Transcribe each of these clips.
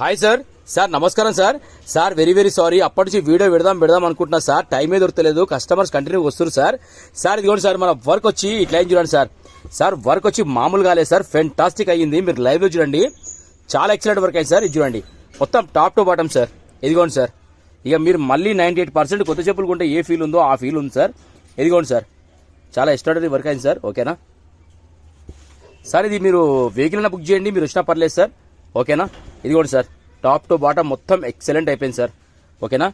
Hi sir. Sir నమస్కారం sir. Sir very sorry, అప్పటి నుంచి వీడియో పెడదాం అనుకుంటున్నా సార్. టైమే దొరకలేదు, కస్టమర్స్ కంటిన్యూ వస్తున్నారు సార్. సార్ ఇదిగోండి సార్, మన వర్క్ వచ్చి ఇట్లా చూడండి సార్. సార్ వర్క్ వచ్చి మామూలుగా లేదు సార్, ఫెంటాస్టిక్ అయ్యింది. మీరు లైవ్ లో చూడండి, చాలా ఎక్సలెంట్ వర్క్ అయింది సార్. ఇది చూడండి మొత్తం టాప్ టు బాటమ్ సార్. ఇదిగోండి సార్, ఇక మీరు మళ్ళీ 98% కొత్త చెప్పులు కొంటే ఏ ఫీల్ ఉందో ఆ ఫీల్ ఉంది సార్. ఇదిగోండి సార్, చాలా ఎక్స్ట్రాడనరీ వర్క్ అయింది సార్. ఓకేనా సార్, ఇది మీరు వెహికల్ అయినా బుక్ చేయండి, మీరు వచ్చినా పర్లేదు సార్. ఓకేనా, ఇదిగోండి సార్, టాప్ టు బాటమ్ మొత్తం ఎక్సలెంట్ అయిపోయింది సార్. ఓకేనా,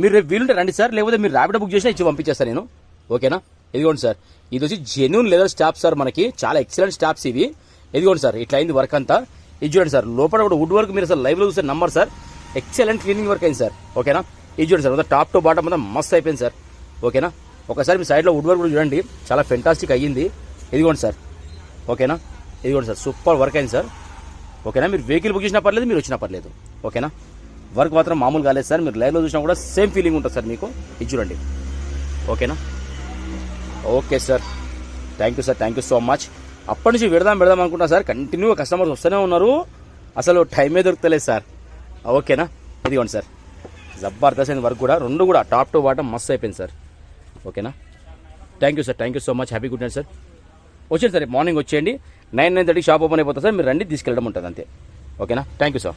మీరు రేపు వీలుంటే రండి సార్, లేకపోతే మీరు ర్యాపిడో బుక్ చేసినా ఇచ్చి పంపించేస్తాను నేను. ఓకేనా, ఇదిగోండి సార్, ఇది వచ్చి జెన్యూన్ లెదర్ స్టాప్స్ సార్, మనకి చాలా ఎక్సలెంట్ స్టాప్స్ ఇవి. ఇదిగోండి సార్, ఇట్లా అయింది వర్క్ అంతా. ఇది చూడండి సార్, లోపల కూడా వుడ్ వర్క్, మీరు అసలు లైవ్ లో చూసే number sir, excellent cleaning work అయింది సార్. ఓకేనా, ఇది చూడండి సార్, టాప్ టు బాటమ్ మొత్తం మస్త్ అయిపోయింది సార్. ఓకేనా, ఒకసారి మీ సైడ్లో వుడ్ వర్క్ కూడా చూడండి, చాలా ఫెంటాస్టిక్ అయ్యింది. ఇదిగోండి సార్, ఓకేనా, ఇదిగోండి సార్, సూపర్ వర్క్ అయింది సార్. ఓకేనా, మీరు వెహికల్ బుక్ చేసినా పర్లేదు, మీరు వచ్చినా పర్లేదు. ఓకేనా, వర్క్ మాత్రం మామూలు కాలేదు సార్, మీరు లైవ్లో చూసినా కూడా సేమ్ ఫీలింగ్ ఉంటుంది సార్ మీకు. ఇది చూడండి. ఓకేనా, okay sir, thank you sir, thank you so much. అప్పటి నుంచి పెడదాం అనుకుంటున్నా సార్, కంటిన్యూగా కస్టమర్స్ వస్తూనే ఉన్నారు, అసలు టైమే దొరుకుతలేదు సార్. ఓకేనా, ఇదిగోండి సార్, జబర్దస్త్ అయింది వర్క్ కూడా, రెండు కూడా టాప్ టు బాటమ్ మస్తు అయిపోయింది సార్. ఓకేనా, thank you sir, thank you so much, happy good night sir. వచ్చేయండి సార్, మార్నింగ్ వచ్చేయండి, 9-9:30 షాప్ ఓపెన్ అయిపోతుంది సార్. మీరు రండి, తీసుకెళ్ళడం ఉంటుంది అంతే. ఓకేనా, థ్యాంక్ యూ సార్.